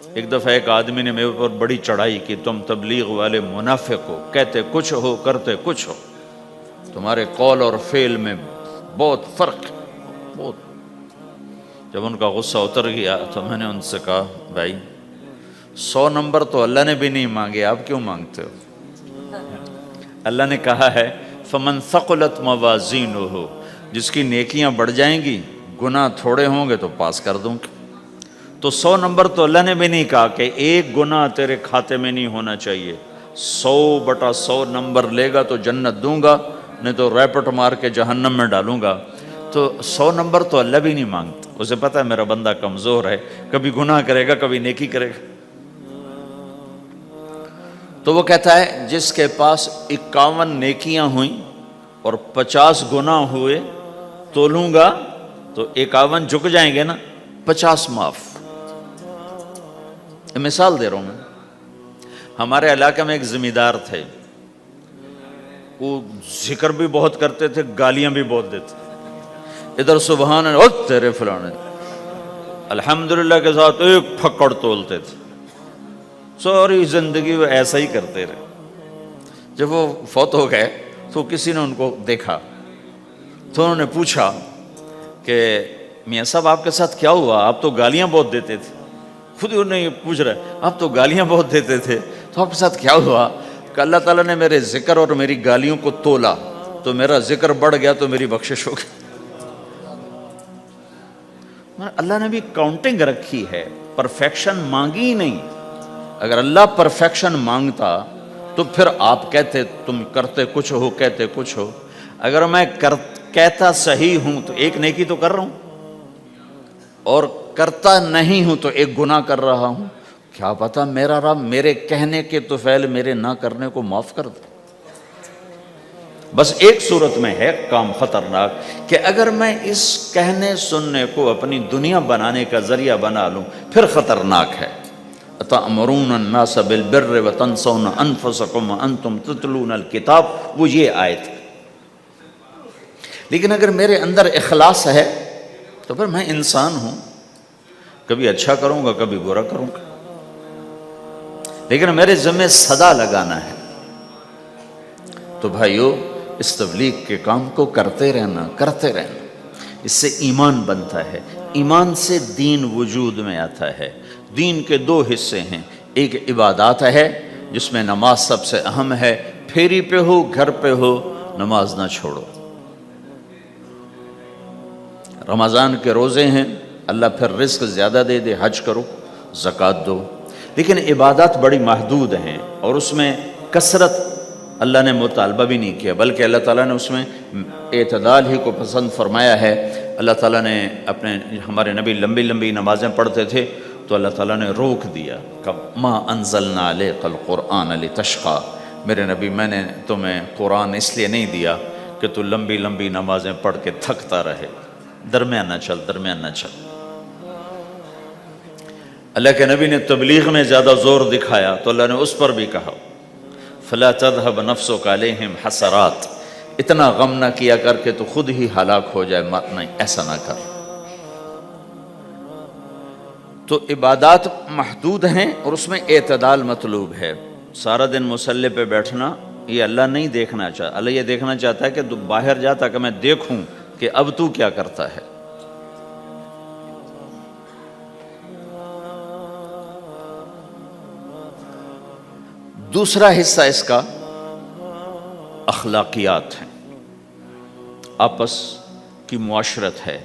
ایک دفعہ ایک آدمی نے میرے پر بڑی چڑھائی کی، تم تبلیغ والے منافق ہو، کہتے کچھ ہو کرتے کچھ ہو، تمہارے قول اور فعل میں بہت فرق ہے، بہت۔ جب ان کا غصہ اتر گیا تو میں نے ان سے کہا بھائی 100 نمبر تو اللہ نے بھی نہیں مانگے، آپ کیوں مانگتے ہو؟ اللہ نے کہا ہے فمن ثقلت موازینہ، جس کی نیکیاں بڑھ جائیں گی گناہ تھوڑے ہوں گے تو پاس کر دوں گا۔ تو 100 نمبر تو اللہ نے بھی نہیں کہا کہ ایک گناہ تیرے کھاتے میں نہیں ہونا چاہیے، 100/100 نمبر لے گا تو جنت دوں گا، نہیں تو ریپٹ مار کے جہنم میں ڈالوں گا۔ تو 100 نمبر تو اللہ بھی نہیں مانگتا، اسے پتہ ہے میرا بندہ کمزور ہے، کبھی گناہ کرے گا کبھی نیکی کرے گا۔ تو وہ کہتا ہے جس کے پاس 51 نیکیاں ہوئیں اور 50 گناہ ہوئے تولوں گا تو 51 جھک جائیں گے نا، 50 معاف۔ مثال دے رہا ہوں میں، ہمارے علاقے میں ایک زمیندار تھے، وہ ذکر بھی بہت کرتے تھے، گالیاں بھی بہت دیتے، ادھر سبحان اللہ او تیرے فلانے، الحمدللہ کے ساتھ ایک پھکڑ تولتے تھے، ساری زندگی وہ ایسا ہی کرتے رہے۔ جب وہ فوت ہو گئے تو کسی نے ان کو دیکھا تو انہوں نے پوچھا کہ میاں صاحب آپ کے ساتھ کیا ہوا، آپ تو گالیاں بہت دیتے تھے۔ خود ہی انہیں پوچھ رہے آپ تو گالیاں بہت دیتے تھے تو آپ کے ساتھ کیا ہوا؟ کہ اللہ تعالیٰ نے میرے ذکر اور میری گالیوں کو تولا تو میرا ذکر بڑھ گیا تو میری بخشش ہو گئی۔ اللہ نے بھی کاؤنٹنگ رکھی ہے، پرفیکشن مانگی ہی نہیں۔ اگر اللہ پرفیکشن مانگتا تو پھر آپ کہتے تم کرتے کچھ ہو کہتے کچھ ہو۔ اگر میں کہتا صحیح ہوں تو ایک نیکی تو کر رہا ہوں، اور کرتا نہیں ہوں تو ایک گناہ کر رہا ہوں، کیا پتا میرا رب میرے کہنے کے طفیل میرے نہ کرنے کو معاف کر دے۔ بس ایک صورت میں ہے کام خطرناک کہ اگر میں اس کہنے سننے کو اپنی دنیا بنانے کا ذریعہ بنا لوں پھر خطرناک ہے۔ أَتَأْمُرُونَ النَّاسَ بِالْبِرِّ وَتَنْسَوْنَ أَنفُسَكُمْ وَأَنْتُمْ تُتْلُونَ الْكِتَابَ، وہ یہ آیت ہے۔ لیکن اگر میرے اندر اخلاص ہے تو پھر میں انسان ہوں، کبھی اچھا کروں گا کبھی برا کروں گا، لیکن میرے ذمہ صدا لگانا ہے۔ تو بھائیو اس تبلیغ کے کام کو کرتے رہنا، اس سے ایمان بنتا ہے، ایمان سے دین وجود میں آتا ہے۔ دین کے 2 حصے ہیں، ایک عبادات ہے جس میں نماز سب سے اہم ہے، پھیری پہ ہو گھر پہ ہو نماز نہ چھوڑو۔ رمضان کے روزے ہیں، اللہ پھر رزق زیادہ دے دے، حج کرو، زکوٰۃ دو، لیکن عبادات بڑی محدود ہیں اور اس میں کثرت اللہ نے مطالبہ بھی نہیں کیا، بلکہ اللہ تعالیٰ نے اس میں اعتدال ہی کو پسند فرمایا ہے۔ اللہ تعالیٰ نے ہمارے نبی لمبی لمبی نمازیں پڑھتے تھے تو اللہ تعالیٰ نے روک دیا کہ ما انزلنا علیک القرآن لتشقی، میرے نبی میں نے تمہیں قرآن اس لیے نہیں دیا کہ تو لمبی لمبی نمازیں پڑھ کے تھکتا رہے، درمیان نہ چل۔ اللہ کے نبی نے تبلیغ میں زیادہ زور دکھایا تو اللہ نے اس پر بھی کہا فلا تذهب نفسك علیہم حسرات، اتنا غم نہ کیا کر کے تو خود ہی ہلاک ہو جائے، نہیں ایسا نہ کر۔ تو عبادات محدود ہیں اور اس میں اعتدال مطلوب ہے۔ سارا دن مصلی پہ بیٹھنا یہ اللہ نہیں دیکھنا چاہتا، اللہ یہ دیکھنا چاہتا ہے کہ تو باہر جا تاکہ میں دیکھوں کہ اب تو کیا کرتا ہے۔ دوسرا حصہ اس کا اخلاقیات ہیں، آپس کی معاشرت ہے۔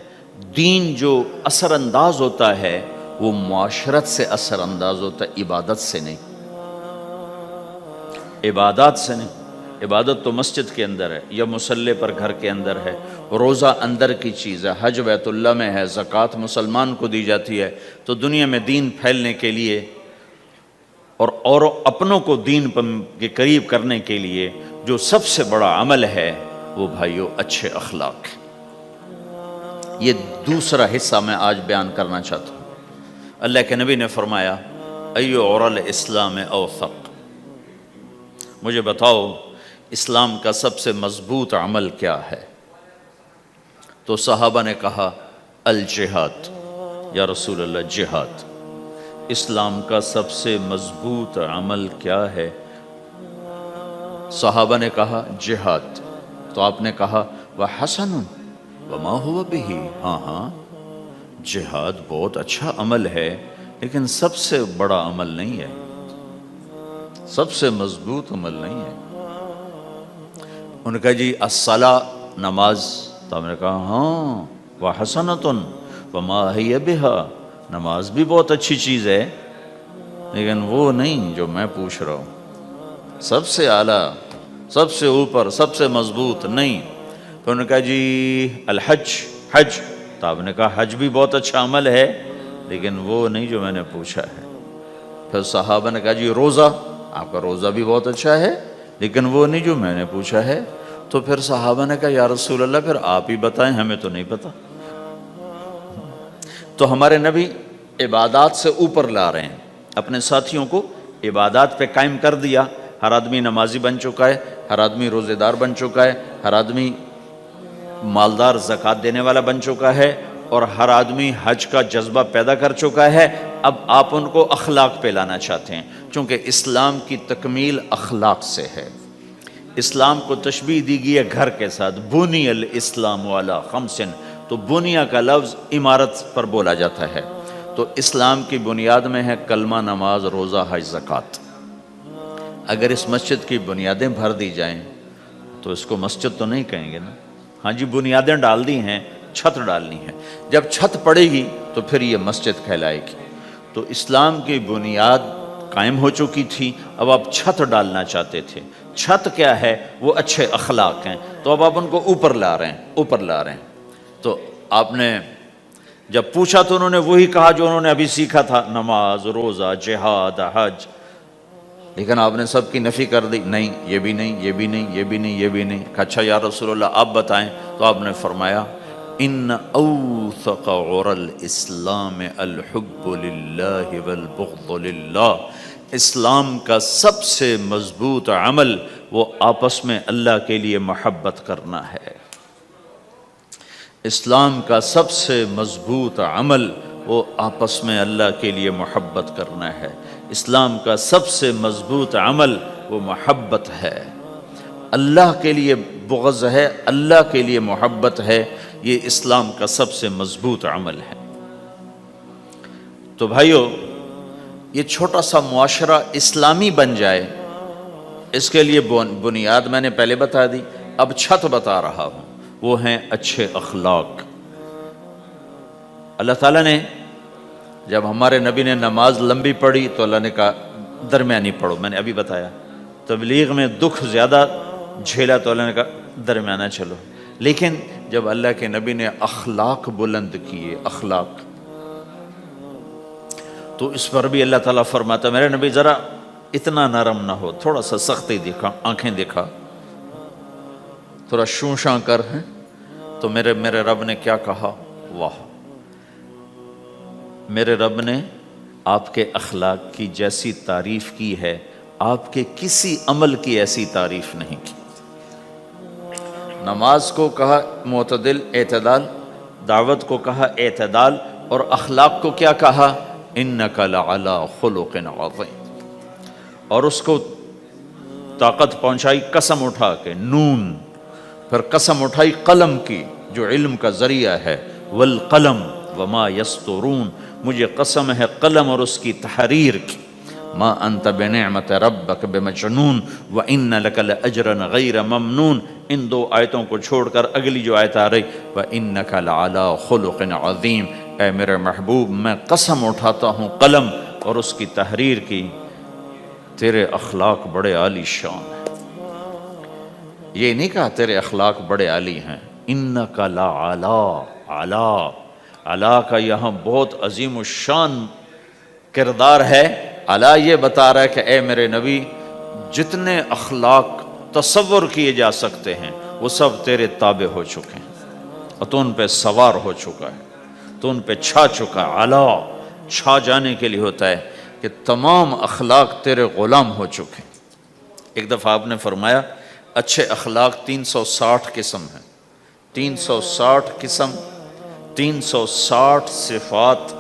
دین جو اثر انداز ہوتا ہے وہ معاشرت سے اثر انداز ہوتا ہے، عبادت سے نہیں، عبادات سے نہیں۔ عبادت تو مسجد کے اندر ہے یا مصلی پر گھر کے اندر ہے، روزہ اندر کی چیز ہے، حج بیت اللہ میں ہے، زکوٰۃ مسلمان کو دی جاتی ہے۔ تو دنیا میں دین پھیلنے کے لیے اور اپنوں کو دین کے قریب کرنے کے لیے جو سب سے بڑا عمل ہے وہ بھائیو اچھے اخلاق ہے۔ یہ دوسرا حصہ میں آج بیان کرنا چاہتا ہوں۔ اللہ کے نبی نے فرمایا ایو عُرَى الاسلام اوثق، مجھے بتاؤ اسلام کا سب سے مضبوط عمل کیا ہے؟ تو صحابہ نے کہا الجہاد، یا رسول اللہ جہاد۔ اسلام کا سب سے مضبوط عمل کیا ہے؟ صحابہ نے کہا جہاد، تو آپ نے کہا وَحَسَنٌ وَمَا هُوَ بِهِ، ہاں جہاد بہت اچھا عمل ہے لیکن سب سے بڑا عمل نہیں ہے، سب سے مضبوط عمل نہیں ہے۔ انہوں نے کہا جی الصلاۃ، نماز، تو ہم نے کہا ہاں وَحَسَنَةٌ وَمَا هِيَ بِهَا، نماز بھی بہت اچھی چیز ہے لیکن وہ نہیں جو میں پوچھ رہا ہوں، سب سے اعلیٰ، سب سے اوپر، سب سے مضبوط نہیں۔ تو انہوں نے کہا جی الحج، حج، تو آپ نے کہا حج بھی بہت اچھا عمل ہے لیکن وہ نہیں جو میں نے پوچھا ہے۔ پھر صحابہ نے کہا جی روزہ، آپ کا روزہ بھی بہت اچھا ہے لیکن وہ نہیں جو میں نے پوچھا ہے۔ تو پھر صحابہ نے کہا یا رسول اللہ پھر آپ ہی بتائیں، ہمیں تو نہیں پتا۔ تو ہمارے نبی عبادات سے اوپر لا رہے ہیں، اپنے ساتھیوں کو عبادات پہ قائم کر دیا۔ ہر آدمی نمازی بن چکا ہے، ہر آدمی روزے دار بن چکا ہے، ہر آدمی مالدار زکوٰۃ دینے والا بن چکا ہے، اور ہر آدمی حج کا جذبہ پیدا کر چکا ہے۔ اب آپ ان کو اخلاق پہ لانا چاہتے ہیں، چونکہ اسلام کی تکمیل اخلاق سے ہے۔ اسلام کو تشبیہ دی گئی ہے گھر کے ساتھ، بنی الاسلام علی خمس، تو بنیا کا لفظ عمارت پر بولا جاتا ہے، تو اسلام کی بنیاد میں ہے کلمہ، نماز، روزہ، حج، زکوٰۃ۔ اگر اس مسجد کی بنیادیں بھر دی جائیں تو اس کو مسجد تو نہیں کہیں گے نا، ہاں جی بنیادیں ڈال دی ہیں، چھت ڈالنی ہے، جب چھت پڑے گی تو پھر یہ مسجد کہلائے گی۔ تو اسلام کی بنیاد قائم ہو چکی تھی، اب آپ چھت ڈالنا چاہتے تھے۔ چھت کیا ہے؟ وہ اچھے اخلاق ہیں، تو اب آپ ان کو اوپر لا رہے ہیں، اوپر لا رہے ہیں۔ تو آپ نے جب پوچھا تو انہوں نے وہی کہا جو انہوں نے ابھی سیکھا تھا، نماز، روزہ، جہاد، حج، لیکن آپ نے سب کی نفی کر دی، نہیں یہ بھی نہیں، یہ بھی نہیں، یہ بھی نہیں، یہ بھی نہیں۔ کہا اچھا یا رسول اللہ آپ بتائیں، تو آپ نے فرمایا ان اوثق عر الاسلام الحب للہ والبغض للہ، اسلام کا سب سے مضبوط عمل وہ آپس میں اللہ کے لیے محبت کرنا ہے۔ اسلام کا سب سے مضبوط عمل وہ آپس میں اللہ کے لیے محبت کرنا ہے۔ اسلام کا سب سے مضبوط عمل وہ محبت ہے، اللہ کے لیے بغض ہے، اللہ کے لیے محبت ہے، یہ اسلام کا سب سے مضبوط عمل ہے۔ تو بھائیو، یہ چھوٹا سا معاشرہ اسلامی بن جائے، اس کے لیے بنیاد میں نے پہلے بتا دی، اب چھت بتا رہا ہوں، وہ ہیں اچھے اخلاق۔ اللہ تعالیٰ نے جب ہمارے نبی نے نماز لمبی پڑھی تو اللہ نے کہا درمیانی پڑھو، میں نے ابھی بتایا۔ تبلیغ میں دکھ زیادہ جھیلا تو اللہ نے کہا درمیانہ چلو، لیکن جب اللہ کے نبی نے اخلاق بلند کیے، اخلاق، تو اس پر بھی اللہ تعالیٰ فرماتا میرے نبی ذرا اتنا نرم نہ ہو، تھوڑا سا سختی دکھا، آنکھیں دکھا، تھوڑا شوں شاں کر ہیں۔ تو میرے رب نے کیا کہا؟ واہ، میرے رب نے آپ کے اخلاق کی جیسی تعریف کی ہے، آپ کے کسی عمل کی ایسی تعریف نہیں کی۔ نماز کو کہا معتدل، اعتدال، دعوت کو کہا اعتدال، اور اخلاق کو کیا کہا؟ انک لعلی خلق عظیم، اور اس کو طاقت پہنچائی قسم اٹھا کے، نون، پھر قسم اٹھائی قلم کی جو علم کا ذریعہ ہے، والقلم وما یسطرون، مجھے قسم ہے قلم اور اس کی تحریر کی، ما انت بنعمت ربک بمجنون وان لک لاجرا غیر ممنون۔ ان دو آیتوں کو چھوڑ کر اگلی جو آیت آ رہی وانک لعلی خلق عظیم، اے میرے محبوب میں قسم اٹھاتا ہوں قلم اور اس کی تحریر کی، تیرے اخلاق بڑے عالی شان ہیں۔ یہ نہیں کہا تیرے اخلاق بڑے عالی ہیں، انک لعلی، علا، علا کا یہاں بہت عظیم الشان کردار ہے۔ علا یہ بتا رہا ہے کہ اے میرے نبی جتنے اخلاق تصور کیے جا سکتے ہیں وہ سب تیرے تابع ہو چکے ہیں، اور تو ان پہ سوار ہو چکا ہے، تو ان پہ چھا چکا ہے۔ علا چھا جانے کے لیے ہوتا ہے کہ تمام اخلاق تیرے غلام ہو چکے ہیں۔ ایک دفعہ آپ نے فرمایا اچھے اخلاق 360 قسم ہیں، 360 قسم، 360 صفات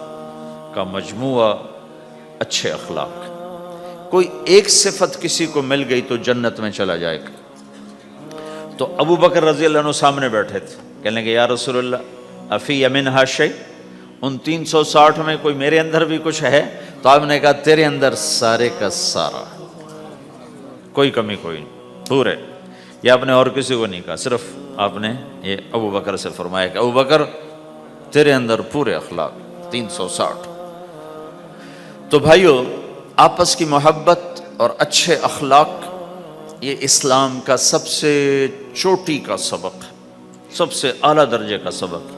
کا مجموعہ اچھے اخلاق. کوئی ایک صفت کسی کو مل گئی تو جنت میں چلا جائے گا. تو ابو بکر رضی اللہ عنہ سامنے بیٹھے تھے, کہنے لگے یا رسول اللہ افی منہا شیء, ان 360 میں کوئی میرے اندر بھی کچھ ہے؟ تو آپ نے کہا تیرے اندر سارے کا سارا, کوئی کمی کوئی نہیں, پورے. یہ آپ نے اور کسی کو نہیں کہا, صرف آپ نے یہ ابو بکر سے فرمایا کہ ابو بکر تیرے اندر پورے اخلاق 360. تو بھائیو, آپس کی محبت اور اچھے اخلاق یہ اسلام کا سب سے چوٹی کا سبق, سب سے اعلیٰ درجے کا سبق.